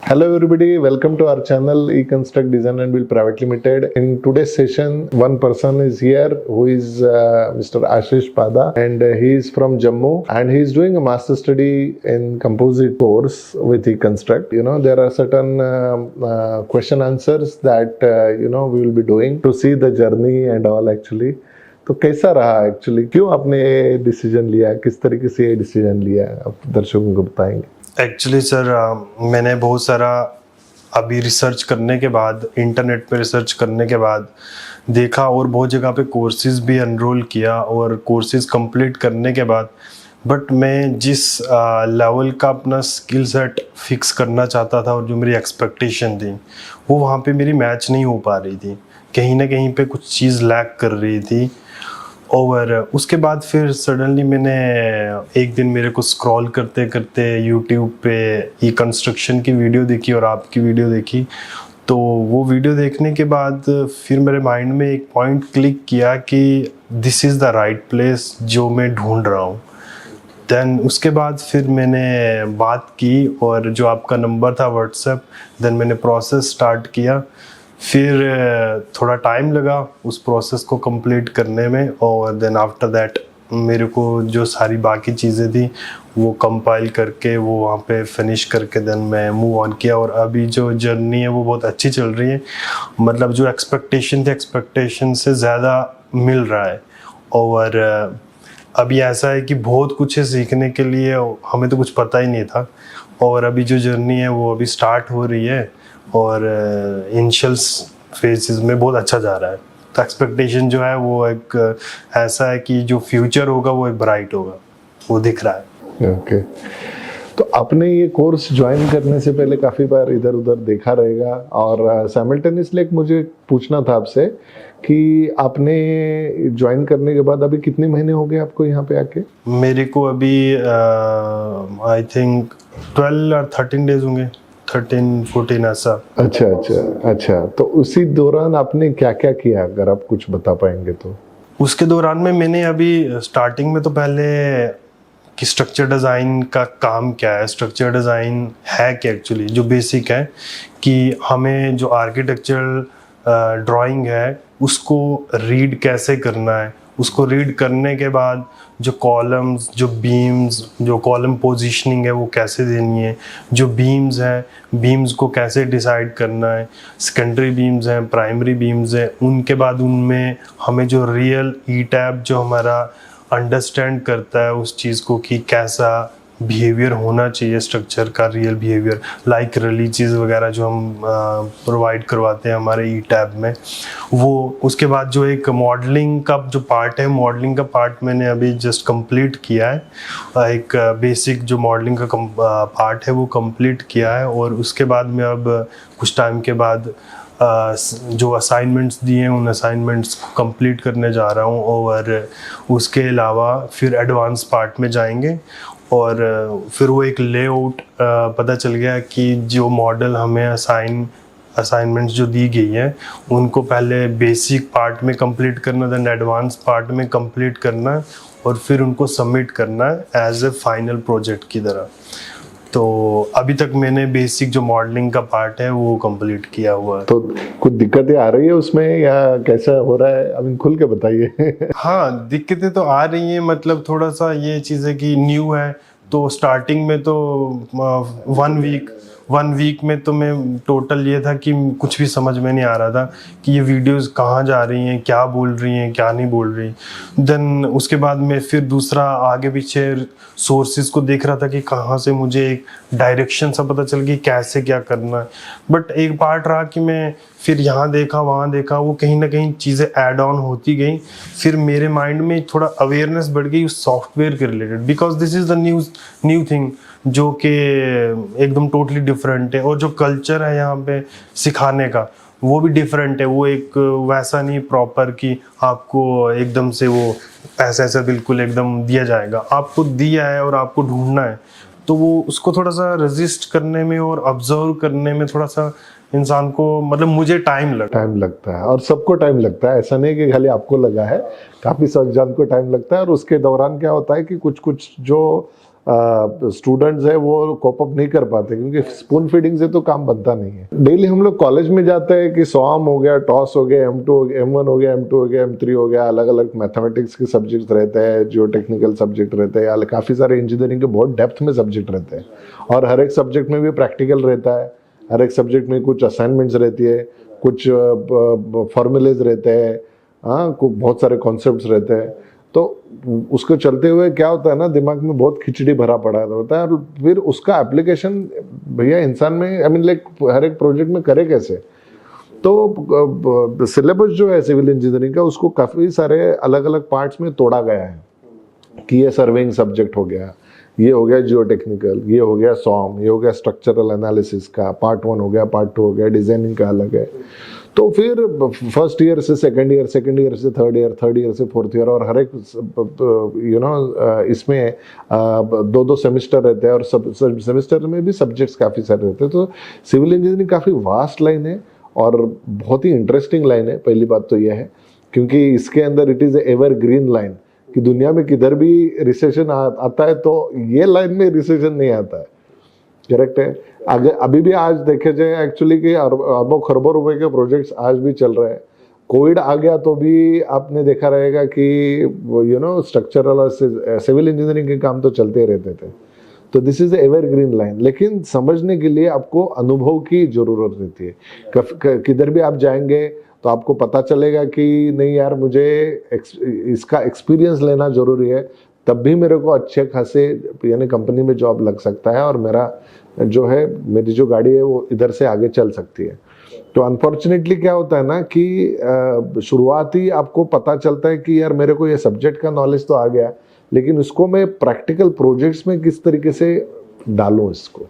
Hello everybody, welcome to our channel eConstruct Design and Build Private Limited. In today's session, one person is here who is Mr. Ashish Pada, and he is from Jammu and he is doing a master study in composite course with eConstruct. You know, there are certain question answers that we will be doing to see the journey and all actually. तो कैसा रहा actually, क्यों आपने decision लिया, किस तरीके से ये डिसीजन लिया, आप दर्शकों को बताएंगे? एक्चुअली सर मैंने बहुत सारा अभी रिसर्च करने के बाद, इंटरनेट पे रिसर्च करने के बाद देखा और बहुत जगह पे कोर्सेज भी एनरोल किया और कोर्सेज कंप्लीट करने के बाद बट मैं जिस लेवल का अपना स्किल सेट फिक्स करना चाहता था और जो मेरी एक्सपेक्टेशन थी वो वहाँ पे मेरी मैच नहीं हो पा रही थी, कहीं ना कहीं पे कुछ चीज़ लैक कर रही थी। और उसके बाद फिर सडनली मैंने एक दिन मेरे को स्क्रॉल करते करते यूट्यूब पे ई कंस्ट्रक्शन की वीडियो देखी और आपकी वीडियो देखी। तो वो वीडियो देखने के बाद फिर मेरे माइंड में एक पॉइंट क्लिक किया कि this is the right place जो मैं ढूंढ रहा हूँ। देन उसके बाद फिर मैंने बात की और जो आपका नंबर था व्हाट्सएप, देन मैंने प्रोसेस स्टार्ट किया। फिर थोड़ा टाइम लगा उस प्रोसेस को कंप्लीट करने में और देन आफ्टर दैट मेरे को जो सारी बाकी चीज़ें थी वो कंपाइल करके वो वहाँ पे फिनिश करके देन मैं मूव ऑन किया। और अभी जो जर्नी है वो बहुत अच्छी चल रही है, मतलब जो एक्सपेक्टेशन थी एक्सपेक्टेशन से ज़्यादा मिल रहा है। और अभी ऐसा है कि बहुत कुछ है सीखने के लिए, हमें तो कुछ पता ही नहीं था और अभी जो जर्नी है वो अभी स्टार्ट हो रही है और इनिशियल फेजेस में बहुत अच्छा जा रहा है। तो एक्सपेक्टेशन जो है वो एक ऐसा है कि जो फ्यूचर होगा वो एक ब्राइट होगा, वो दिख रहा है। ओके तो आपने ये कोर्स ज्वाइन करने से पहले काफ़ी बार इधर उधर देखा रहेगा और साइमल्टेनियसली एक मुझे पूछना था आपसे कि आपने ज्वाइन करने के बाद अभी कितने महीने हो गए आपको यहाँ पे आके? मेरे को अभी आई थिंक 12 और 13 डेज होंगे, 13-14 ऐसा। अच्छा, तो उसी दौरान आपने क्या क्या किया, अगर आप कुछ बता पाएंगे तो? उसके दौरान में मैंने अभी स्टार्टिंग में तो पहले कि स्ट्रक्चर डिज़ाइन का काम क्या है, स्ट्रक्चर डिज़ाइन है क्या एक्चुअली, जो बेसिक है कि हमें जो आर्किटेक्चरल ड्राइंग है उसको रीड कैसे करना है। उसको रीड करने के बाद जो कॉलम्स, जो बीम्स, जो कॉलम पोजीशनिंग है वो कैसे देनी है, जो बीम्स हैं बीम्स को कैसे डिसाइड करना है, सेकेंडरी बीम्स हैं, प्राइमरी बीम्स हैं, उनके बाद उनमें हमें जो रियल ई टैब जो हमारा अंडरस्टैंड करता है उस चीज़ को कि कैसा बिहेवियर होना चाहिए स्ट्रक्चर का, रियल बिहेवियर लाइक रिलीजेस वगैरह जो हम प्रोवाइड करवाते हैं हमारे ई टैब में वो। उसके बाद जो एक मॉडलिंग का जो पार्ट है, मॉडलिंग का पार्ट मैंने अभी जस्ट कंप्लीट किया है, एक बेसिक जो मॉडलिंग का पार्ट है वो कंप्लीट किया है। और उसके बाद मैं अब कुछ टाइम के बाद जो असाइनमेंट्स दिए हैं उन असाइनमेंट्स को कंप्लीट करने जा रहा हूँ और उसके अलावा फिर एडवांस पार्ट में जाएंगे और फिर वो एक लेआउट पता चल गया कि जो मॉडल हमें असाइनमेंट्स जो दी गई हैं उनको पहले बेसिक पार्ट में कंप्लीट करना, देन एडवांस पार्ट में कंप्लीट करना और फिर उनको सबमिट करना एज ए फाइनल प्रोजेक्ट की तरह। तो अभी तक मैंने बेसिक जो मॉडलिंग का पार्ट है वो कंप्लीट किया हुआ है। तो कुछ दिक्कतें आ रही है उसमें या कैसा हो रहा है, अभी खुल के बताइए। हाँ, दिक्कतें तो आ रही हैं, मतलब थोड़ा सा ये चीज़ है कि न्यू है तो स्टार्टिंग में तो 1 वीक में तो मैं टोटल ये था कि कुछ भी समझ में नहीं आ रहा था कि ये वीडियोस कहाँ जा रही हैं, क्या बोल रही हैं, क्या नहीं बोल रही। देन उसके बाद मैं फिर दूसरा आगे पीछे सोर्सेज को देख रहा था कि कहाँ से मुझे एक डायरेक्शन सा पता चल गई कैसे क्या करना है। बट एक पार्ट रहा कि मैं फिर यहाँ देखा वहाँ देखा, वो कहीं ना कहीं चीज़ें ऐड ऑन होती गई। फिर मेरे माइंड में थोड़ा अवेयरनेस बढ़ गई उस सॉफ्टवेयर के related, because this is the new thing जो कि एकदम टोटली डिफरेंट है। और जो कल्चर है यहाँ पे सिखाने का वो भी डिफरेंट है, वो एक वैसा नहीं प्रॉपर कि आपको एकदम से वो ऐसा ऐसा बिल्कुल एकदम दिया जाएगा, आपको दिया है और आपको ढूंढना है। तो वो उसको थोड़ा सा रेजिस्ट करने में और ऑब्जर्व करने में थोड़ा सा इंसान को, मतलब मुझे टाइम लगता है और सबको टाइम लगता है, ऐसा नहीं कि खाली आपको लगा है, काफ़ी सब जन को टाइम लगता है। और उसके दौरान क्या होता है कि कुछ जो स्टूडेंट्स है वो कोप अप नहीं कर पाते, क्योंकि स्पून फीडिंग से तो काम बनता नहीं है। डेली हम लोग कॉलेज में जाते हैं कि सॉम हो गया, टॉस हो गया, M2 हो गया, M1 हो गया, M2 हो गया, M3 हो गया, अलग अलग मैथमेटिक्स के सब्जेक्ट रहते हैं, जियो टेक्निकल सब्जेक्ट रहते हैं, काफ़ी सारे इंजीनियरिंग के बहुत डेप्थ में सब्जेक्ट रहते हैं, और हर एक सब्जेक्ट में भी प्रैक्टिकल रहता है, हर एक सब्जेक्ट में कुछ असाइनमेंट्स रहती है, कुछ फॉर्मूलेज रहते हैं, हाँ, बहुत सारे कॉन्सेप्ट्स रहते हैं। तो उसको चलते हुए क्या होता है ना, दिमाग में बहुत खिचड़ी भरा पड़ा होता है, और फिर उसका एप्लीकेशन भैया इंसान में, आई मीन लाइक हर एक प्रोजेक्ट में करे कैसे। तो सिलेबस जो है सिविल इंजीनियरिंग का, उसको काफ़ी सारे अलग अलग पार्ट्स में तोड़ा गया है कि ये सर्वेइंग सब्जेक्ट हो गया, ये हो गया जियो टेक्निकल, ये हो गया सॉम, ये हो गया स्ट्रक्चरल एनालिसिस का पार्ट 1 हो गया, पार्ट 2 हो गया, डिजाइनिंग का अलग है। तो फिर फर्स्ट ईयर से सेकंड ईयर, सेकंड ईयर से थर्ड ईयर, थर्ड ईयर से फोर्थ ईयर, और हर एक इसमें 2-2 सेमेस्टर रहते हैं, और सब सेमेस्टर में भी सब्जेक्ट्स काफ़ी सारे रहते हैं। तो सिविल इंजीनियरिंग काफ़ी वास्ट लाइन है और बहुत ही इंटरेस्टिंग लाइन है। पहली बात तो यह है क्योंकि इसके अंदर it is ever green line, कि दुनिया में किधर भी रिसेशन आता है तो ये लाइन में रिसेशन नहीं आता है। करेक्ट है। आगे अभी भी आज देखे जाए एक्चुअली कि अरबों खरबों रुपए के प्रोजेक्ट्स आज भी चल रहे हैं। कोविड आ गया तो भी आपने देखा रहेगा कि स्ट्रक्चरल और सिविल इंजीनियरिंग के काम तो चलते रहते थे। तो this is ever green line, लेकिन समझने के लिए आपको अनुभव की जरूरत रहती है। किधर भी आप जाएंगे तो आपको पता चलेगा कि नहीं यार, मुझे इसका एक्सपीरियंस लेना जरूरी है, तब भी मेरे को अच्छे खासे यानी कंपनी में जॉब लग सकता है, और मेरी जो गाड़ी है वो इधर से आगे चल सकती है। तो अनफॉर्चुनेटली क्या होता है ना कि शुरुआती आपको पता चलता है कि यार मेरे को ये सब्जेक्ट का नॉलेज तो आ गया, लेकिन उसको मैं प्रैक्टिकल प्रोजेक्ट्स में किस तरीके से डालूं इसको,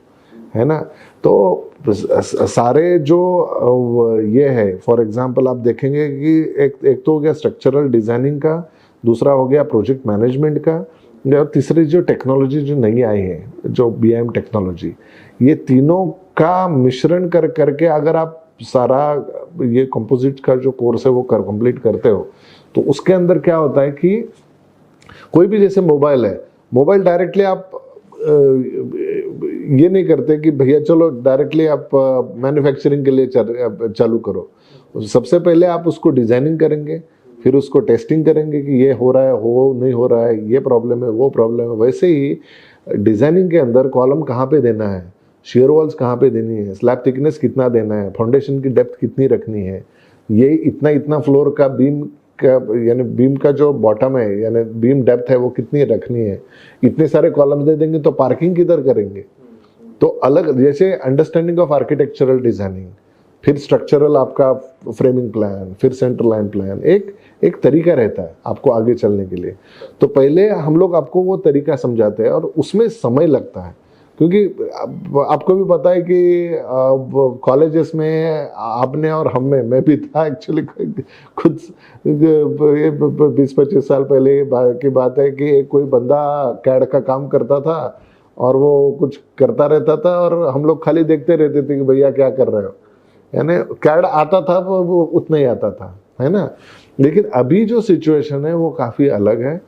है ना। तो सारे जो ये है, फॉर एग्जांपल आप देखेंगे कि एक तो हो गया स्ट्रक्चरल डिजाइनिंग का, दूसरा हो गया प्रोजेक्ट मैनेजमेंट का, और तीसरी जो टेक्नोलॉजी जो नई आई है, जो BIM टेक्नोलॉजी, ये तीनों का मिश्रण करके अगर आप सारा ये कंपोजिट का जो कोर्स है वो कंप्लीट करते हो, तो उसके अंदर क्या होता है कि कोई भी जैसे मोबाइल है, मोबाइल डायरेक्टली आप ये नहीं करते कि भैया चलो डायरेक्टली आप मैन्युफैक्चरिंग के लिए चालू करो। सबसे पहले आप उसको डिजाइनिंग करेंगे, फिर उसको टेस्टिंग करेंगे कि ये हो रहा है, हो नहीं हो रहा है, ये प्रॉब्लम है, वो प्रॉब्लम है। वैसे ही डिजाइनिंग के अंदर कॉलम कहाँ पे देना है, शेयर वॉल्स कहाँ पे देनी है, स्लैब थिकनेस कितना देना है, फाउंडेशन की डेप्थ कितनी रखनी है, ये इतना फ्लोर का बीम का यानी बीम का जो बॉटम है यानी बीम डेप्थ है वो कितनी रखनी है। इतने सारे कॉलम्स दे देंगे तो पार्किंग किधर करेंगे। तो अलग जैसे अंडरस्टैंडिंग ऑफ आर्किटेक्चरल डिजाइनिंग, फिर स्ट्रक्चरल आपका फ्रेमिंग प्लान, फिर सेंटर लाइन प्लान, एक तरीका रहता है आपको आगे चलने के लिए। तो पहले हम लोग आपको वो तरीका समझाते हैं और उसमें समय लगता है, क्योंकि आपको भी पता है कि कॉलेजेस में आपने और हम में, मैं भी था एक्चुअली, खुद 20-25 साल पहले की बात है कि कोई बंदा कैड का काम करता था और वो कुछ करता रहता था और हम लोग खाली देखते रहते थे कि भैया क्या कर रहे हो। यानी कैड आता था वो उतना ही आता था, है ना। लेकिन अभी जो सिचुएशन है वो काफ़ी अलग है।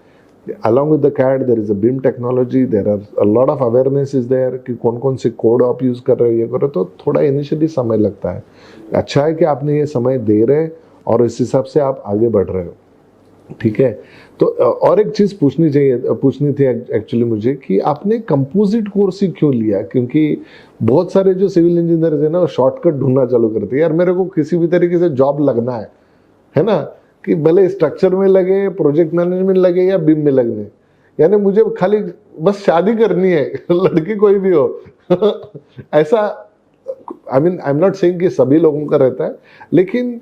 Along with the CAD there is a BIM technology, there are a lot of awareness is there कि कौन से कोड आप यूज़ कर रहे हो, ये करो, तो थोड़ा इनिशियली समय लगता है। अच्छा है कि आपने ये समय दे रहे और इस हिसाब से आप आगे बढ़ रहे हो, ठीक है। तो और एक चीज़ पूछनी थी एक्चुअली मुझे कि आपने कंपोजिट कोर्स ही क्यों लिया, क्योंकि बहुत सारे जो सिविल इंजीनियर्स है ना वो शॉर्टकट ढूंढना चालू करते हैं। यार मेरे को किसी भी तरीके से जॉब लगना है ना, कि भले स्ट्रक्चर में लगे, प्रोजेक्ट मैनेजमेंट लगे या बीम में लगने, यानी मुझे खाली बस शादी करनी है, लड़की कोई भी हो ऐसा आई एम नॉट सेइंग कि सभी लोगों का रहता है, लेकिन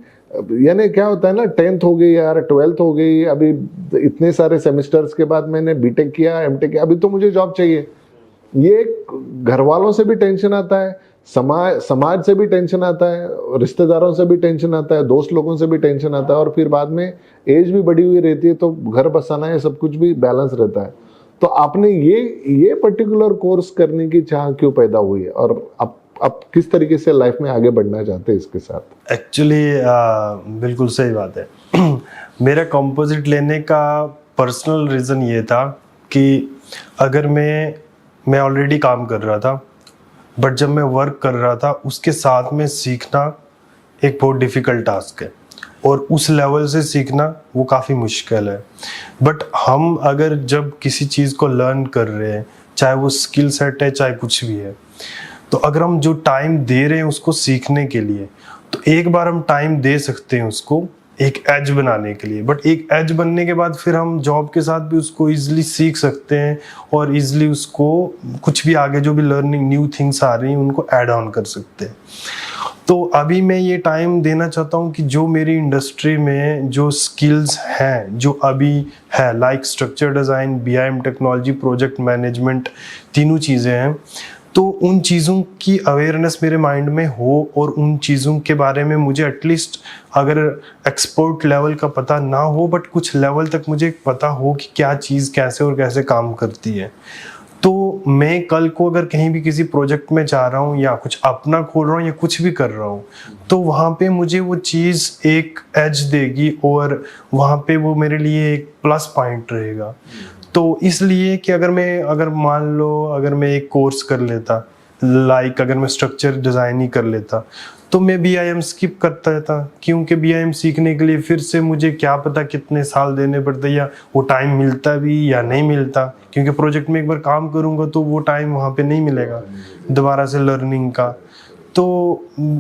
यानी क्या होता है ना, 10th हो गई यार, 12th हो गई, अभी इतने सारे सेमेस्टर्स के बाद मैंने बीटेक किया, एमटेक किया, अभी तो मुझे जॉब चाहिए। ये घर वालों से भी टेंशन आता है, समाज से भी टेंशन आता है, रिश्तेदारों से भी टेंशन आता है, दोस्त लोगों से भी टेंशन आता है, और फिर बाद में एज भी बढ़ी हुई रहती है तो घर बसाना है, सब कुछ भी बैलेंस रहता है। तो आपने ये पर्टिकुलर कोर्स करने की चाह क्यों पैदा हुई है, और आप किस तरीके से लाइफ में आगे बढ़ना चाहते हैं इसके साथ? एक्चुअली बिल्कुल सही बात है। मेरा कंपोजिट लेने का पर्सनल रीज़न ये था कि अगर मैं मैं ऑलरेडी काम कर रहा था, बट जब मैं वर्क कर रहा था उसके साथ में सीखना एक बहुत डिफ़िकल्ट टास्क है, और उस लेवल से सीखना वो काफ़ी मुश्किल है। बट हम अगर जब किसी चीज़ को लर्न कर रहे हैं, चाहे वो स्किल सेट है चाहे कुछ भी है, तो अगर हम जो टाइम दे रहे हैं उसको सीखने के लिए, तो एक बार हम टाइम दे सकते हैं उसको एक एज बनाने के लिए। बट एक एज बनने के बाद फिर हम जॉब के साथ भी उसको ईजिली सीख सकते हैं और ईजिली उसको कुछ भी आगे जो भी लर्निंग न्यू थिंग्स आ रही हैं उनको ऐड ऑन कर सकते हैं। तो अभी मैं ये टाइम देना चाहता हूँ कि जो मेरी इंडस्ट्री में जो स्किल्स हैं जो अभी है, like structure design, BIM technology, project management, तीनों चीज़ें हैं, तो उन चीज़ों की अवेयरनेस मेरे माइंड में हो और उन चीज़ों के बारे में मुझे एटलीस्ट अगर एक्सपर्ट लेवल का पता ना हो बट कुछ लेवल तक मुझे पता हो कि क्या चीज़ कैसे और कैसे काम करती है। तो मैं कल को अगर कहीं भी किसी प्रोजेक्ट में जा रहा हूँ या कुछ अपना खोल रहा हूँ या कुछ भी कर रहा हूँ, तो वहाँ पे मुझे वो चीज़ एक एज देगी और वहाँ पे वो मेरे लिए एक प्लस पॉइंट रहेगा। तो इसलिए कि अगर मान लो अगर मैं एक कोर्स कर लेता, लाइक अगर मैं स्ट्रक्चर डिज़ाइन ही कर लेता, तो मैं बीआईएम स्किप करता था, क्योंकि बीआईएम सीखने के लिए फिर से मुझे क्या पता कितने साल देने पड़ते या वो टाइम मिलता भी या नहीं मिलता, क्योंकि प्रोजेक्ट में एक बार काम करूँगा तो वो टाइम वहाँ पे नहीं मिलेगा दोबारा से लर्निंग का। तो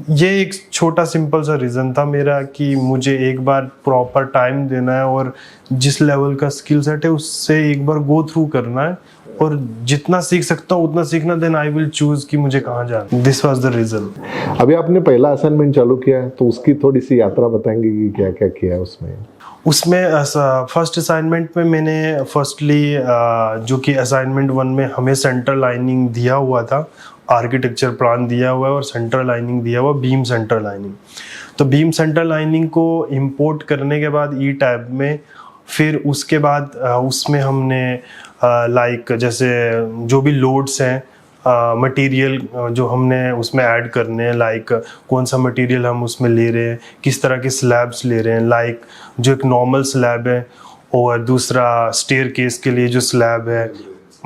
ये एक छोटा सिंपल सा रीज़न था मेरा कि मुझे एक बार प्रॉपर टाइम देना है और जिस लेवल का स्किल सेट है उससे एक बार गो थ्रू करना है और जितना सीख सकता हूँ उतना सीखना, देन आई विल चूज कि मुझे कहाँ जाना। This was the reason. अभी आपने पहला असाइनमेंट चालू किया है तो उसकी थोड़ी सी यात्रा बताएंगे कि क्या क्या किया है उसमें। फर्स्ट असाइनमेंट में मैंने फर्स्टली जो कि असाइनमेंट 1 में हमें सेंट्रल लाइनिंग दिया हुआ था, आर्किटेक्चर प्लान दिया हुआ है और सेंट्रल लाइनिंग दिया हुआ, बीम सेंट्रल लाइनिंग। तो बीम सेंट्रल लाइनिंग को इंपोर्ट करने के बाद ई टैब में, फिर उसके बाद उसमें हमने लाइक जैसे जो भी लोड्स हैं, मटेरियल जो हमने उसमें ऐड करने हैं, लाइक कौन सा मटेरियल हम उसमें ले रहे हैं, किस तरह के स्लैब्स ले रहे हैं, लाइक जो एक नॉर्मल स्लैब है और दूसरा स्टेयरकेस के लिए जो स्लैब है,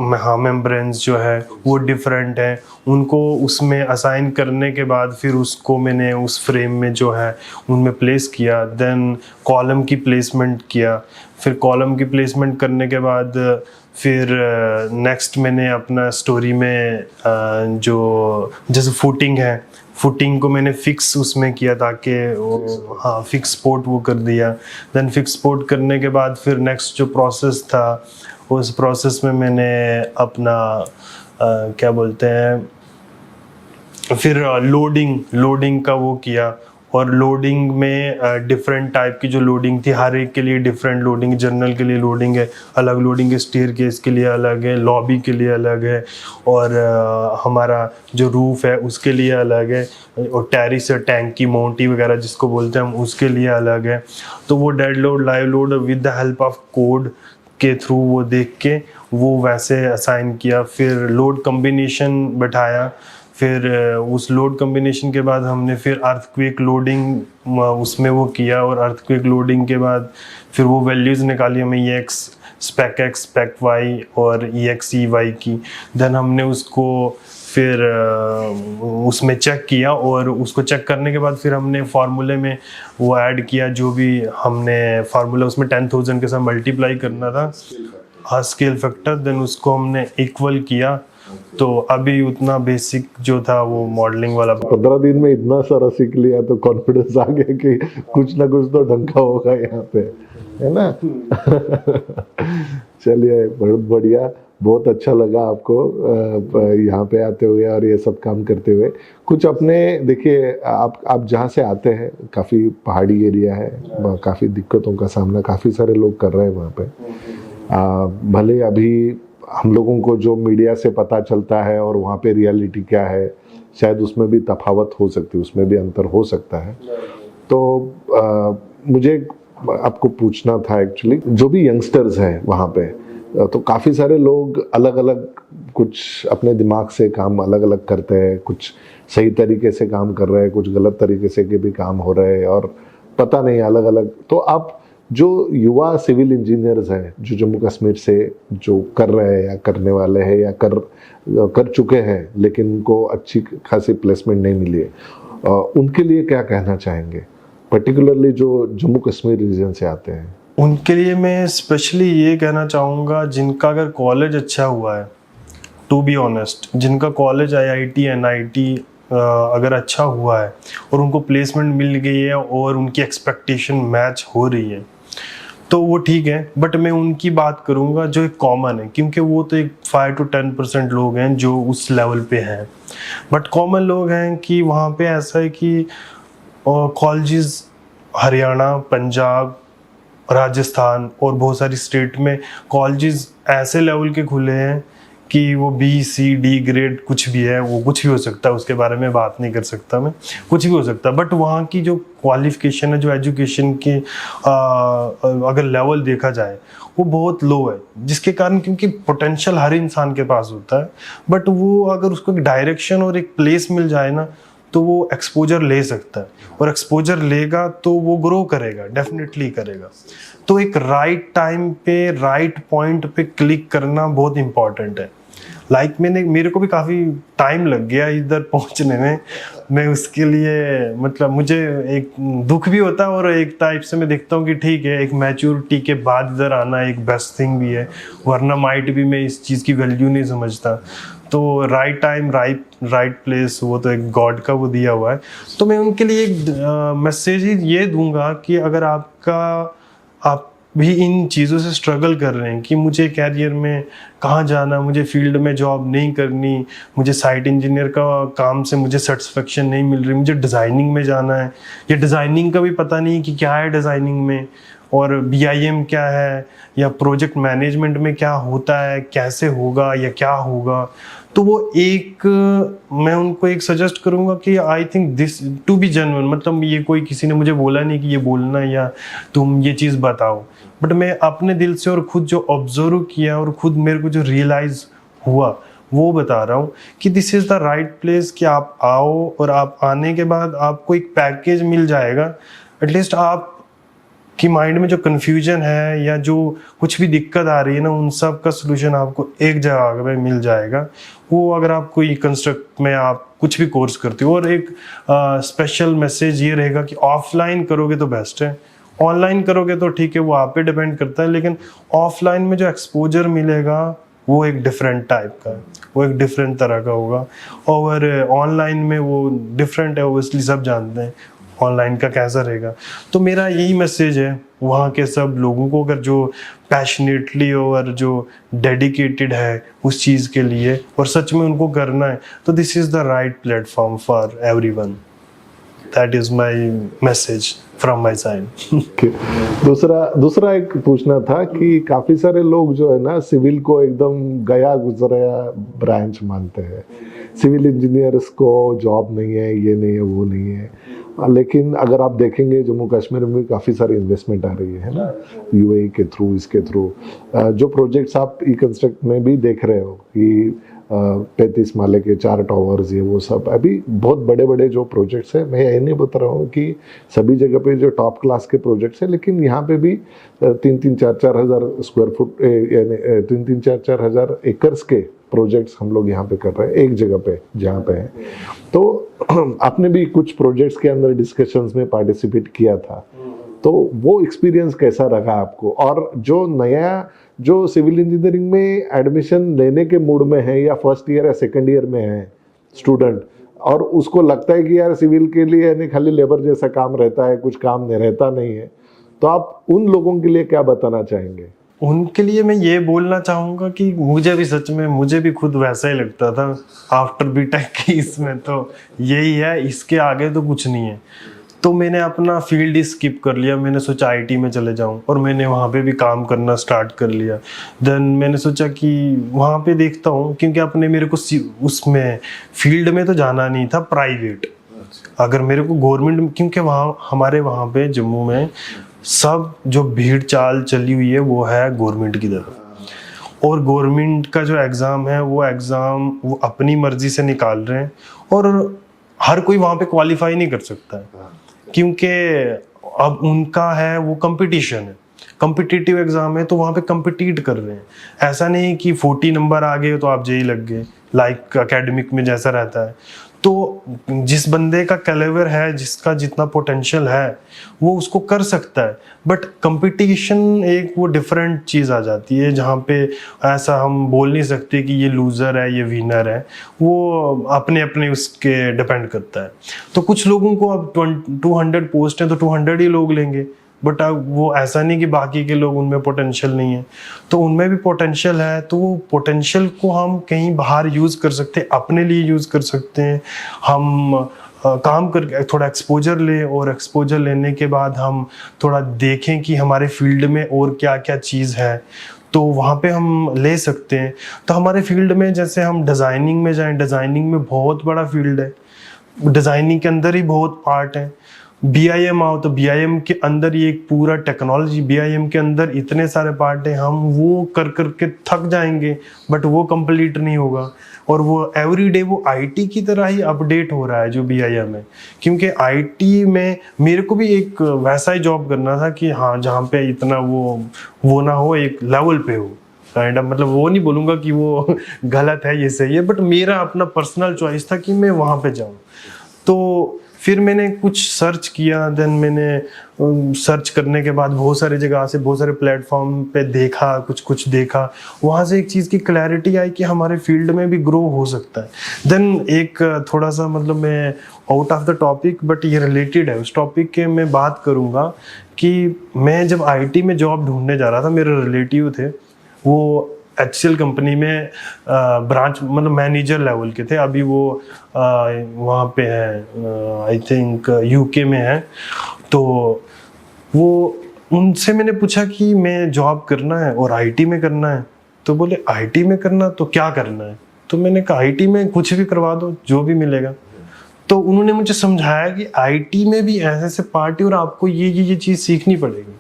हाँ मेम्ब्रेन्स जो है वो डिफरेंट है, उनको उसमें असाइन करने के बाद फिर उसको मैंने उस फ्रेम में जो है उनमें प्लेस किया। देन कॉलम की प्लेसमेंट किया, फिर कॉलम की प्लेसमेंट करने के बाद फिर नेक्स्ट मैंने अपना स्टोरी में जो जैसे फुटिंग है, फुटिंग को मैंने फिक्स उसमें किया ताकि हाँ फिक्स स्पॉट वो कर दिया। देन फिक्स स्पॉट करने के बाद फिर नेक्स्ट जो प्रोसेस था उस प्रोसेस में मैंने अपना क्या बोलते हैं फिर लोडिंग का वो किया, और लोडिंग में डिफरेंट टाइप की जो लोडिंग थी, हर एक के लिए डिफरेंट लोडिंग, जर्नल के लिए लोडिंग है अलग, लोडिंग है स्टेयरकेस के लिए अलग है, लॉबी के लिए अलग है, और हमारा जो रूफ है उसके लिए अलग है, और टेरिस है टैंक की मोंटी वगैरह जिसको बोलते हैं हम उसके लिए अलग है। तो वो dead load live load with the help of code के थ्रू वो देख के वो वैसे असाइन किया। फिर लोड कम्बिनेशन बैठाया, फिर उस लोड कम्बिनेशन के बाद हमने फिर अर्थक्वेक लोडिंग उसमें वो किया, और अर्थक्वेक लोडिंग के बाद फिर वो वैल्यूज़ निकाली हमें EX, spec X, spec Y और EX EY की। देन हमने उसको फिर उसमें चेक किया, और उसको चेक करने के बाद फिर हमने फार्मूले में वो ऐड किया जो भी हमने फार्मूला उसमें 10,000 के साथ मल्टीप्लाई करना था, हाँ स्केल फैक्टर, देन उसको हमने इक्वल किया। तो अभी उतना बेसिक जो था वो मॉडलिंग वाला 15 दिन में इतना सारा सीख लिया तो कॉन्फिडेंस आ गया कि कुछ ना कुछ तो ढंग का होगा यहाँ पे, है ना। चलिए बहुत बढ़िया, बहुत अच्छा लगा आपको यहाँ पे आते हुए और ये सब काम करते हुए। कुछ अपने देखिए, आप जहाँ से आते हैं काफ़ी पहाड़ी एरिया है, काफ़ी दिक्कतों का सामना काफ़ी सारे लोग कर रहे हैं वहाँ पे। भले अभी हम लोगों को जो मीडिया से पता चलता है और वहाँ पे रियलिटी क्या है, शायद उसमें भी तफावत हो सकती है, उसमें भी अंतर हो सकता है। तो मुझे आपको पूछना था एक्चुअली, जो भी यंगस्टर्स हैं वहाँ पे, तो काफ़ी सारे लोग अलग अलग कुछ अपने दिमाग से काम अलग अलग करते हैं, कुछ सही तरीके से काम कर रहे हैं, कुछ गलत तरीके से के भी काम हो रहे हैं, और पता नहीं अलग अलग। तो आप जो युवा सिविल इंजीनियर्स हैं जो जम्मू कश्मीर से जो कर रहे हैं या करने वाले हैं या कर चुके हैं लेकिन उनको अच्छी खासी प्लेसमेंट नहीं मिली है, उनके लिए क्या कहना चाहेंगे, पर्टिकुलरली जो जम्मू कश्मीर रीजन से आते हैं? उनके लिए मैं स्पेशली ये कहना चाहूँगा जिनका अगर कॉलेज अच्छा हुआ है, टू बी ऑनेस्ट, जिनका कॉलेज IIT NIT अगर अच्छा हुआ है और उनको प्लेसमेंट मिल गई है और उनकी एक्सपेक्टेशन मैच हो रही है तो वो ठीक है। बट मैं उनकी बात करूँगा जो एक कॉमन है, क्योंकि वो तो एक 5 to 10% लोग हैं जो उस लेवल पे हैं। बट कॉमन लोग हैं कि वहाँ पे ऐसा है कि कॉलेजेस हरियाणा, पंजाब, राजस्थान और बहुत सारी स्टेट में कॉलेजेस ऐसे लेवल के खुले हैं कि वो B-C-D ग्रेड कुछ भी है, वो कुछ भी हो सकता है, उसके बारे में बात नहीं कर सकता मैं, कुछ भी हो सकता है। बट वहाँ की जो क्वालिफिकेशन है, जो एजुकेशन की अगर लेवल देखा जाए वो बहुत लो है, जिसके कारण, क्योंकि पोटेंशियल हर इंसान के पास होता है, बट वो अगर उसको एक डायरेक्शन और एक प्लेस मिल जाए ना तो वो एक्सपोजर ले सकता है, और एक्सपोजर लेगा तो वो ग्रो करेगा, डेफिनेटली करेगा। तो एक राइट टाइम पे राइट पॉइंट पे क्लिक करना बहुत इंपॉर्टेंट है। मेरे को भी काफ़ी टाइम लग गया इधर पहुंचने में। मैं उसके लिए मतलब मुझे एक दुख भी होता है और एक टाइप से मैं देखता हूँ कि ठीक है, एक मैच्योरिटी के बाद इधर आना एक बेस्ट थिंग भी है, वरना माइट भी मैं इस चीज़ की वैल्यू नहीं समझता। तो राइट टाइम राइट प्लेस, वो तो एक गॉड का वो दिया हुआ है। तो मैं उनके लिए एक मैसेज ही ये दूंगा कि अगर आप भी इन चीज़ों से स्ट्रगल कर रहे हैं कि मुझे कैरियर में कहाँ जाना, मुझे फील्ड में जॉब नहीं करनी, मुझे साइट इंजीनियर का काम से मुझे सेटिस्फेक्शन नहीं मिल रही, मुझे डिज़ाइनिंग में जाना है, या डिज़ाइनिंग का भी पता नहीं कि क्या है डिज़ाइनिंग में, और BIM क्या है, या प्रोजेक्ट मैनेजमेंट में क्या होता है, कैसे होगा या क्या होगा। तो वो मैं उनको एक सजेस्ट करूंगा कि I think this to be genuine, मतलब ये कोई किसी ने मुझे बोला नहीं कि ये बोलना या तुम ये चीज़ बताओ, बट मैं अपने दिल से और खुद जो ऑब्जर्व किया और खुद मेरे को जो रियलाइज हुआ वो बता रहा हूँ कि this is the right place, कि आप आओ और आप आने के बाद आपको एक पैकेज मिल जाएगा। एटलीस्ट आप कि माइंड में जो कन्फ्यूजन है या जो कुछ भी दिक्कत आ रही है ना, उन सब का सलूशन आपको एक जगह पे मिल जाएगा। वो अगर आप कोई कंस्ट्रक्ट में आप कुछ भी कोर्स करते हो, और एक स्पेशल मैसेज ये रहेगा कि ऑफलाइन करोगे तो बेस्ट है, ऑनलाइन करोगे तो ठीक है, वो आप पे डिपेंड करता है, लेकिन ऑफलाइन में जो एक्सपोजर मिलेगा वो एक डिफरेंट टाइप का है, वो एक डिफरेंट तरह का होगा। और ऑनलाइन में वो डिफरेंट है, ओबियसली सब जानते हैं ऑनलाइन का कैसा रहेगा। तो मेरा यही मैसेज है वहाँ के सब लोगों को, अगर जो पैशनेटली और जो डेडिकेटेड है उस चीज़ के लिए और सच में उनको करना है, तो this is the right platform for everyone. That is my message from my side. दूसरा एक पूछना था कि काफी सारे लोग जो है ना सिविल को एकदम गया गुजरा ब्रांच मानते हैं, सिविल इंजीनियर्स को जॉब नहीं है, ये नहीं है, वो नहीं है। लेकिन अगर आप देखेंगे जम्मू कश्मीर में काफ़ी सारी इन्वेस्टमेंट आ रही है ना, UAE के थ्रू, इसके थ्रू जो प्रोजेक्ट्स आप ई-कंस्ट्रक्ट में भी देख रहे हो कि 35 माले के 4 टावर्स, ये वो सब अभी बहुत बड़े बड़े जो प्रोजेक्ट्स हैं। मैं ये नहीं बता रहा हूँ कि सभी जगह पे जो टॉप क्लास के प्रोजेक्ट्स हैं, लेकिन यहाँ पे भी 3-4 हज़ार स्क्वायर फुट यानी 3-4 हज़ार एकर्स के प्रोजेक्ट्स हम लोग यहाँ पे कर रहे हैं एक जगह पे जहाँ पे है। तो आपने भी कुछ प्रोजेक्ट्स के अंदर डिस्कशंस में पार्टिसिपेट किया था, तो वो एक्सपीरियंस कैसा रहा आपको? और जो नया जो सिविल इंजीनियरिंग में एडमिशन लेने के मूड में है या फर्स्ट ईयर या सेकंड ईयर में है स्टूडेंट, और उसको लगता है कि यार सिविल के लिए यानी खाली लेबर जैसा काम रहता है, कुछ काम नहीं रहता नहीं है, तो आप उन लोगों के लिए क्या बताना चाहेंगे? उनके लिए मैं ये बोलना चाहूँगा कि मुझे भी सच में, मुझे भी खुद वैसा ही लगता था आफ्टर बीटेक की, इसमें तो यही है, इसके आगे तो कुछ नहीं है। तो मैंने अपना फील्ड ही स्किप कर लिया, मैंने सोचा IT में चले जाऊं, और मैंने वहाँ पे भी काम करना स्टार्ट कर लिया। देन मैंने सोचा कि वहाँ पे देखता हूँ, क्योंकि मेरे को उसमें फील्ड में तो जाना नहीं था, प्राइवेट। अगर मेरे को गवर्नमेंट, क्योंकि वहाँ हमारे वहाँ पे जम्मू में सब जो भीड़ चाल चली हुई है वो है गवर्नमेंट की तरफ, और गवर्नमेंट का जो एग्ज़ाम है वो एग्ज़ाम वो अपनी मर्जी से निकाल रहे हैं, और हर कोई वहाँ पे क्वालिफाई नहीं कर सकता है, क्योंकि अब उनका है वो कंपटीशन है, कॉम्पिटिटिव एग्जाम है, तो वहाँ पे कम्पिटिट कर रहे हैं। ऐसा नहीं कि 40 नंबर आ गए तो आप जेई लग गए, लाइक एकेडमिक में जैसा रहता है। तो जिस बंदे का कैलिबर है, जिसका जितना पोटेंशियल है, वो उसको कर सकता है। बट कंपटीशन एक वो डिफरेंट चीज़ आ जाती है, जहाँ पे ऐसा हम बोल नहीं सकते कि ये लूज़र है, ये विनर है। वो अपने अपने उसके डिपेंड करता है। तो कुछ लोगों को अब 200 पोस्ट हैं तो 200 ही लोग लेंगे, बट अब वो ऐसा नहीं कि बाकी के लोग उनमें पोटेंशियल नहीं है। तो उनमें भी पोटेंशियल है, तो वो पोटेंशियल को हम कहीं बाहर यूज़ कर सकते हैं, अपने लिए यूज़ कर सकते हैं। हम काम करके थोड़ा एक्सपोजर लें, और एक्सपोजर लेने के बाद हम थोड़ा देखें कि हमारे फील्ड में और क्या क्या चीज़ है, तो वहाँ पे हम ले सकते हैं। तो हमारे फील्ड में जैसे हम डिज़ाइनिंग में जाएं, डिज़ाइनिंग में बहुत बड़ा फील्ड है, डिज़ाइनिंग के अंदर ही बहुत पार्ट है। BIM आओ तो BIM के अंदर ये एक पूरा टेक्नोलॉजी, BIM के अंदर इतने सारे पार्ट हैं, हम वो कर कर के थक जाएंगे, बट वो कंप्लीट नहीं होगा। और वो एवरीडे वो IT की तरह ही अपडेट हो रहा है जो BIM है। क्योंकि IT में मेरे को भी एक वैसा ही जॉब करना था कि हाँ, जहाँ पे इतना वो ना हो, एक लेवल पे हो काइंड ऑफ। मतलब वो नहीं बोलूँगा कि वो गलत है, ये सही है, बट मेरा अपना पर्सनल चॉइस था कि मैं वहाँ पे जाऊँ। तो फिर मैंने कुछ सर्च किया, देन मैंने सर्च करने के बाद बहुत सारी जगह से, बहुत सारे प्लेटफॉर्म पे देखा, कुछ देखा। वहाँ से एक चीज़ की क्लैरिटी आई कि हमारे फील्ड में भी ग्रो हो सकता है। देन एक थोड़ा सा, मतलब मैं out of the topic, but ये रिलेटेड है उस टॉपिक के, मैं बात करूँगा कि मैं जब IT में जॉब ढूंढने जा रहा था, मेरे रिलेटिव थे, वो HCL कंपनी में ब्रांच, मतलब मैनेजर लेवल के थे। अभी वो वहाँ पे है, आई थिंक UK में है। तो वो उनसे मैंने पूछा कि मैं जॉब करना है और IT में करना है। तो बोले IT में करना, तो क्या करना है? तो मैंने कहा IT में कुछ भी करवा दो, जो भी मिलेगा। तो उन्होंने मुझे समझाया कि IT में भी ऐसे ऐसे पार्ट है और आपको ये चीज़ सीखनी पड़ेगी।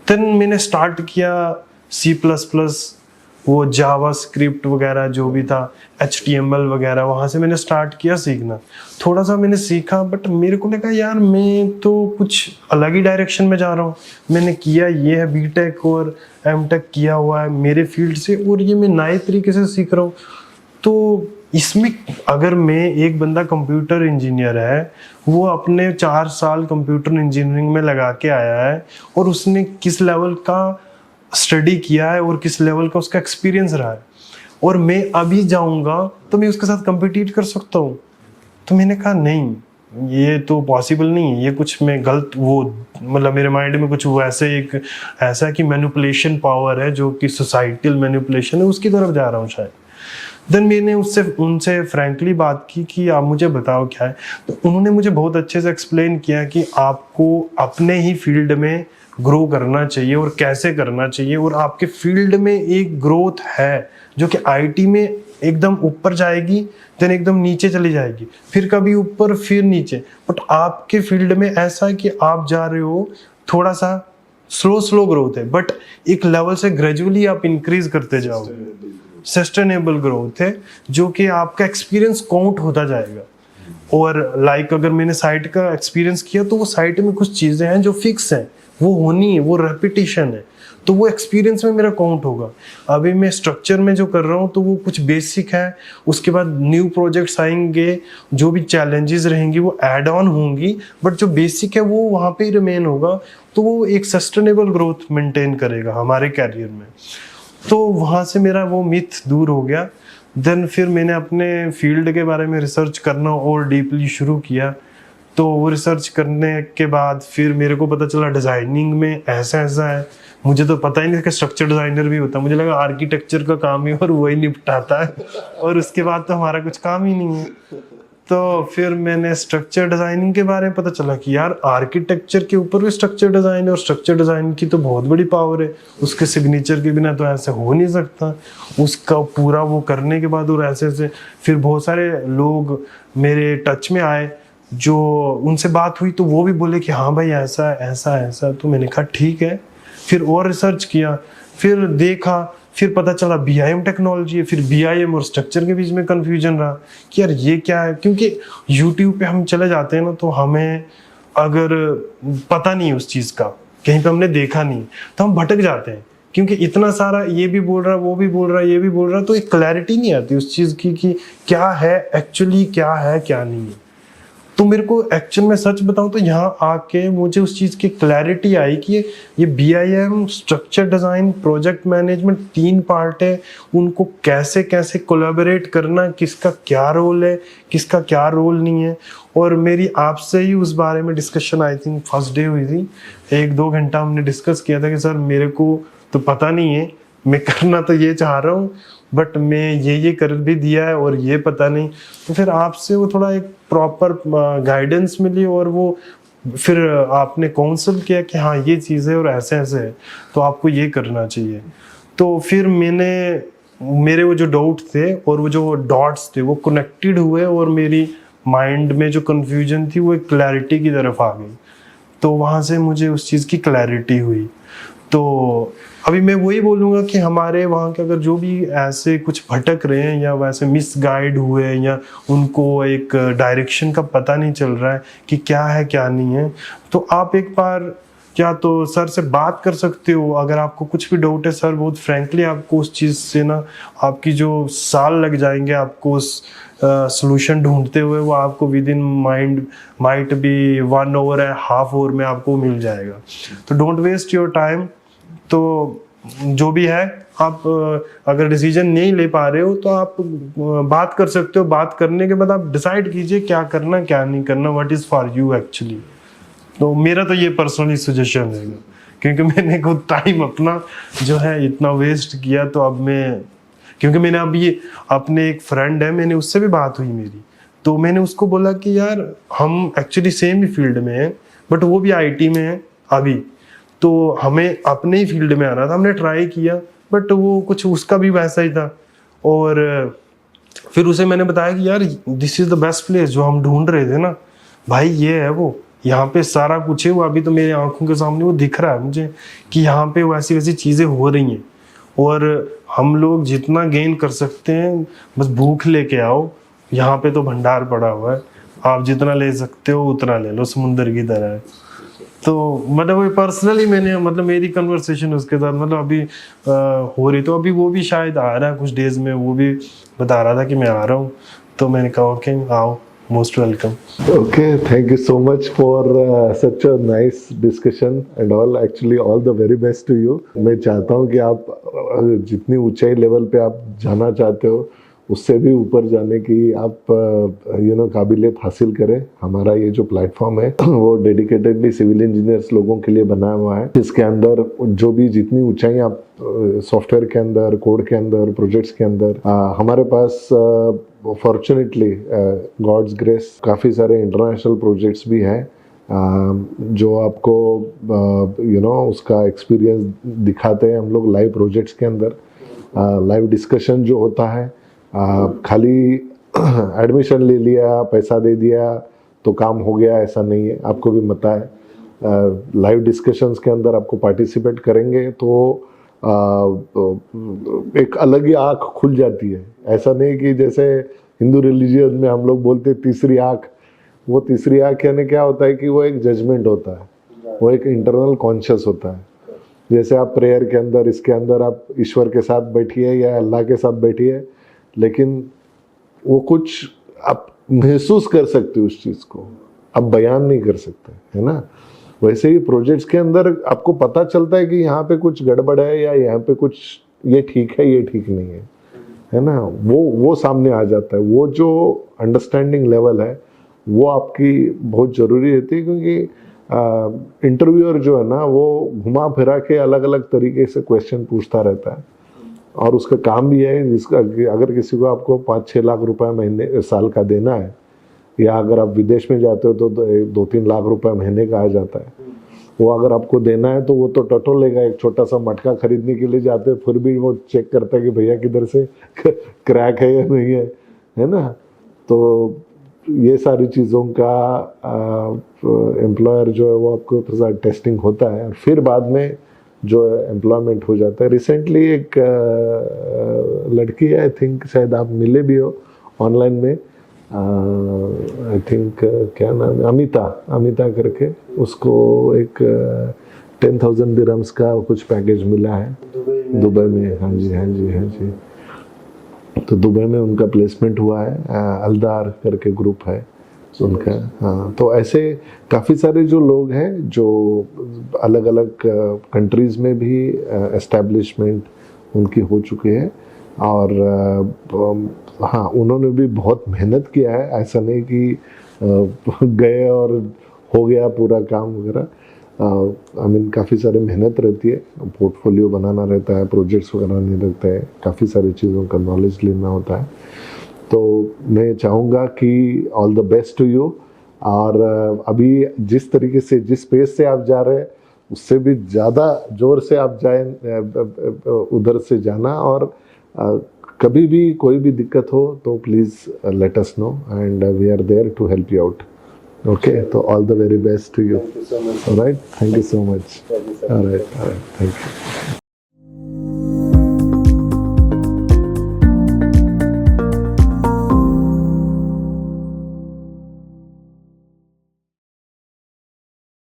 देन मैंने स्टार्ट किया C++, वो जावा स्क्रिप्ट वगैरह जो भी था, HTML वगैरह, वहाँ से मैंने स्टार्ट किया सीखना। थोड़ा सा मैंने सीखा, बट मेरे को लगा यार मैं तो कुछ अलग ही डायरेक्शन में जा रहा हूँ। मैंने किया ये है BTech और MTech किया हुआ है मेरे फील्ड से, और ये मैं नए तरीके से सीख रहा हूँ। तो इसमें अगर मैं, एक बंदा कंप्यूटर इंजीनियर है, वो अपने 4 साल कंप्यूटर इंजीनियरिंग में लगा के आया है, और उसने किस लेवल का स्टडी किया है और किस लेवल का उसका एक्सपीरियंस रहा है, और मैं अभी जाऊंगा तो मैं उसके साथ कम्पिटिट कर सकता हूँ। तो मैंने कहा नहीं, ये तो पॉसिबल नहीं है, ये कुछ मैं गलत, वो मतलब मेरे माइंड में कुछ वो ऐसा कि मैनिपुलेशन पावर है, जो कि सोसाइटल मैनिपुलेशन है, उसकी तरफ जा रहा हूँ शायद। देन मैंने उनसे फ्रैंकली बात की कि आप मुझे बताओ क्या है। तो उन्होंने मुझे बहुत अच्छे से एक्सप्लेन किया कि आपको अपने ही फील्ड में ग्रो करना चाहिए और कैसे करना चाहिए, और आपके फील्ड में एक ग्रोथ है जो कि IT में एकदम ऊपर जाएगी, देन एकदम नीचे चली जाएगी, फिर कभी ऊपर फिर नीचे। बट आपके फील्ड में ऐसा है कि आप जा रहे हो, थोड़ा सा स्लो ग्रोथ है, बट एक लेवल से ग्रेजुअली आप इंक्रीज करते जाओगे। सस्टेनेबल ग्रोथ है, जो कि आपका एक्सपीरियंस काउंट होता जाएगा। और लाइक अगर मैंने साइट का एक्सपीरियंस किया, तो वो साइट में कुछ चीज़ें हैं जो फिक्स हैं, वो होनी है, वो रेपिटेशन है, तो वो एक्सपीरियंस में मेरा काउंट होगा। अभी मैं स्ट्रक्चर में जो कर रहा हूँ, तो वो कुछ बेसिक है, उसके बाद न्यू प्रोजेक्ट्स आएंगे, जो भी चैलेंजेस रहेंगी वो ऐड ऑन होंगी, बट जो बेसिक है वो वहाँ पे ही रिमेन होगा। तो वो एक सस्टेनेबल ग्रोथ मेंटेन करेगा हमारे कैरियर में। तो वहाँ से मेरा वो मिथ दूर हो गया। देन फिर मैंने अपने फील्ड के बारे में रिसर्च करना और डीपली शुरू किया। तो वो रिसर्च करने के बाद फिर मेरे को पता चला डिज़ाइनिंग में ऐसा है। मुझे तो पता ही नहीं कि स्ट्रक्चर डिज़ाइनर भी होता है, मुझे लगा आर्किटेक्चर का काम है और वही निपटाता है, और उसके बाद तो हमारा कुछ काम ही नहीं है। तो फिर मैंने स्ट्रक्चर डिज़ाइनिंग के बारे में पता चला कि यार आर्किटेक्चर के ऊपर भी स्ट्रक्चर डिज़ाइन है, और स्ट्रक्चर डिज़ाइन की तो बहुत बड़ी पावर है, उसके सिग्नेचर के बिना तो ऐसे हो नहीं सकता। उसका पूरा वो करने के बाद, और ऐसे फिर बहुत सारे लोग मेरे टच में आए, जो उनसे बात हुई तो वो भी बोले कि हाँ भाई ऐसा। तो मैंने कहा ठीक है। फिर और रिसर्च किया, फिर देखा, फिर पता चला BIM टेक्नोलॉजी है। फिर BIM और स्ट्रक्चर के बीच में कंफ्यूजन रहा कि यार ये क्या है, क्योंकि YouTube पे हम चले जाते हैं ना, तो हमें अगर पता नहीं है उस चीज़ का, कहीं पे हमने देखा नहीं, तो हम भटक जाते हैं, क्योंकि इतना सारा ये भी बोल रहा है, वो भी बोल रहा है, ये भी बोल रहा है, तो एक क्लैरिटी नहीं आती उस चीज़ की कि क्या है एक्चुअली, क्या है क्या नहीं है। तो मेरे को एक्चुअल में सच बताऊं तो यहाँ आके मुझे उस चीज़ की क्लैरिटी आई कि ये BIM, structure design, project management 3 part है, उनको कैसे कैसे कोलैबोरेट करना, किसका क्या रोल है, किसका क्या रोल नहीं है। और मेरी आपसे ही उस बारे में discussion I think first day हुई थी, 1-2 घंटा हमने डिस्कस किया था कि सर मेरे को तो पता नहीं है, मैं करना तो ये चाह रहा हूँ, बट मैं ये कर भी दिया है और ये पता नहीं। तो फिर आपसे वो थोड़ा एक प्रॉपर गाइडेंस मिली, और वो फिर आपने काउंसिल किया कि हाँ ये चीज़ है और ऐसे ऐसे है, तो आपको ये करना चाहिए। तो फिर मेरे वो जो डाउट थे और वो जो डॉट्स थे वो कनेक्टेड हुए, और मेरी माइंड में जो कन्फ्यूजन थी वो एक क्लैरिटी की तरफ आ गई। तो वहाँ से मुझे उस चीज़ की क्लैरिटी हुई। तो अभी मैं वही बोलूँगा कि हमारे वहाँ के अगर जो भी ऐसे कुछ भटक रहे हैं या वैसे मिसगाइड हुए हैं या उनको एक डायरेक्शन का पता नहीं चल रहा है कि क्या है क्या नहीं है, तो आप एक बार क्या तो सर से बात कर सकते हो। अगर आपको कुछ भी डाउट है, सर बहुत फ्रैंकली आपको उस चीज़ से ना, आपकी जो साल लग जाएंगे आपको उस सॉल्यूशन ढूंढते हुए, वो आपको within might be 1 hour या हाफ आवर में आपको मिल जाएगा। तो डोंट वेस्ट योर टाइम। तो जो भी है, आप अगर डिसीजन नहीं ले पा रहे हो तो आप बात कर सकते हो। बात करने के बाद आप डिसाइड कीजिए क्या करना क्या नहीं करना, what is for you actually. तो मेरा तो ये पर्सनली सजेशन है, क्योंकि मैंने खुद टाइम अपना जो है इतना वेस्ट किया। तो अब मैं, क्योंकि मैंने अभी अपने एक फ्रेंड है, मैंने उससे भी बात हुई मेरी, तो मैंने उसको बोला कि यार हम एक्चुअली सेम ही फील्ड में हैं, बट वो भी IT में है अभी, तो हमें अपने ही फील्ड में आना था। हमने ट्राई किया बट वो कुछ उसका भी वैसा ही था। और फिर उसे मैंने बताया कि यार this is the best place, जो हम ढूंढ रहे थे ना भाई, ये है वो, यहाँ पे सारा कुछ है। वो अभी तो मेरे आंखों के सामने वो दिख रहा है मुझे कि यहाँ पे वैसी वैसी चीज़ें हो रही हैं। और हम लोग जितना गेन कर सकते हैं, बस भूख लेके आओ, यहाँ पे तो भंडार पड़ा हुआ है, आप जितना ले सकते हो उतना ले लो, समुंदर की तरह है। तो मतलब वो पर्सनली मैंने, मतलब मेरी कन्वर्सेशन उसके साथ मतलब अभी हो रही, तो अभी वो भी शायद आ रहा है कुछ डेज में, वो भी बता रहा था कि मैं आ रहा हूँ। तो मैंने कहा ओके आओ, most welcome. Okay, thank you so much for such a nice discussion and all. Actually, all the very best to you. मैं चाहता हूँ कि आप जितनी ऊंचाई लेवल पे आप जाना चाहते हो, उससे भी ऊपर जाने की आप काबिलियत हासिल करें। हमारा ये जो प्लेटफॉर्म है वो डेडिकेटेडली सिविल इंजीनियर्स लोगों के लिए बनाया हुआ है। इसके अंदर जो भी जितनी ऊंचाई आप सॉफ्टवेयर के अंदर, कोड के अंदर, प्रोजेक्ट्स के अंदर, हमारे पास फॉर्चुनेटली गॉड्स ग्रेस काफ़ी सारे इंटरनेशनल प्रोजेक्ट्स भी हैं जो आपको उसका एक्सपीरियंस दिखाते हैं हम लोग लाइव प्रोजेक्ट्स के अंदर। लाइव डिस्कशन जो होता है, खाली एडमिशन ले लिया, पैसा दे दिया तो काम हो गया, ऐसा नहीं है। आपको भी पता है लाइव डिस्कशंस के अंदर आपको पार्टिसिपेट करेंगे तो एक अलग ही आँख खुल जाती है। ऐसा नहीं कि जैसे हिंदू रिलीजियन में हम लोग बोलते तीसरी आँख, वो तीसरी आँख यानी क्या होता है कि वो एक जजमेंट होता है, वो एक इंटरनल कॉन्शियस होता है। जैसे आप प्रेयर के अंदर, इसके अंदर आप ईश्वर के साथ बैठिए या अल्लाह के साथ बैठिए, लेकिन वो कुछ आप महसूस कर सकते हो उस चीज़ को, आप बयान नहीं कर सकते, है ना। वैसे ही प्रोजेक्ट्स के अंदर आपको पता चलता है कि यहाँ पे कुछ गड़बड़ है या यहाँ पे कुछ ये ठीक है, ये ठीक नहीं है ना। वो सामने आ जाता है। वो जो अंडरस्टैंडिंग लेवल है वो आपकी बहुत ज़रूरी रहती है, क्योंकि इंटरव्यूअर जो है ना वो घुमा फिरा के अलग अलग तरीके से क्वेश्चन पूछता रहता है, और उसका काम भी है जिसका अगर किसी को आपको 5-6 लाख रुपए महीने साल का देना है, या अगर आप विदेश में जाते हो तो 2-3 लाख रुपए महीने का आ जाता है, वो अगर आपको देना है तो वो तो टटो लेगा। एक छोटा सा मटका खरीदने के लिए जाते हैं, फिर भी वो चेक करता है कि भैया किधर से क्रैक है या नहीं है ना। तो ये सारी चीज़ों का एम्प्लॉयर जो है वो आपको थोड़ा टेस्टिंग होता है, और फिर बाद में जो एम्प्लॉयमेंट हो जाता है। रिसेंटली एक लड़की है, आई थिंक शायद आप मिले भी हो ऑनलाइन में, आई थिंक क्या नाम है, अमिता करके, उसको एक 10,000 दिरहम्स का कुछ पैकेज मिला है दुबई में। हाँ जी, हाँ जी, हाँ जी। तो दुबई में उनका प्लेसमेंट हुआ है, अलदार करके ग्रुप है उनका। हाँ, तो ऐसे काफ़ी सारे जो लोग हैं जो अलग अलग कंट्रीज़ में भी एस्टेब्लिशमेंट उनकी हो चुके हैं। और हाँ, उन्होंने भी बहुत मेहनत किया है, ऐसा नहीं कि गए और हो गया पूरा काम वगैरह। आई मीन काफ़ी सारी मेहनत रहती है, पोर्टफोलियो बनाना रहता है, प्रोजेक्ट्स बनाने रहते हैं, काफ़ी सारी चीज़ों का नॉलेज लेना होता है। तो मैं चाहूँगा कि all the best to you. और अभी जिस तरीके से, जिस पेस से आप जा रहे हैं, उससे भी ज़्यादा जोर से आप जाएं, उधर से जाना। और कभी भी कोई भी दिक्कत हो तो please let us know and we are there to help you out. Okay, so all the very best to you. Thank you so much. All right, thank you so much. Thank you, sir. All right, thank you.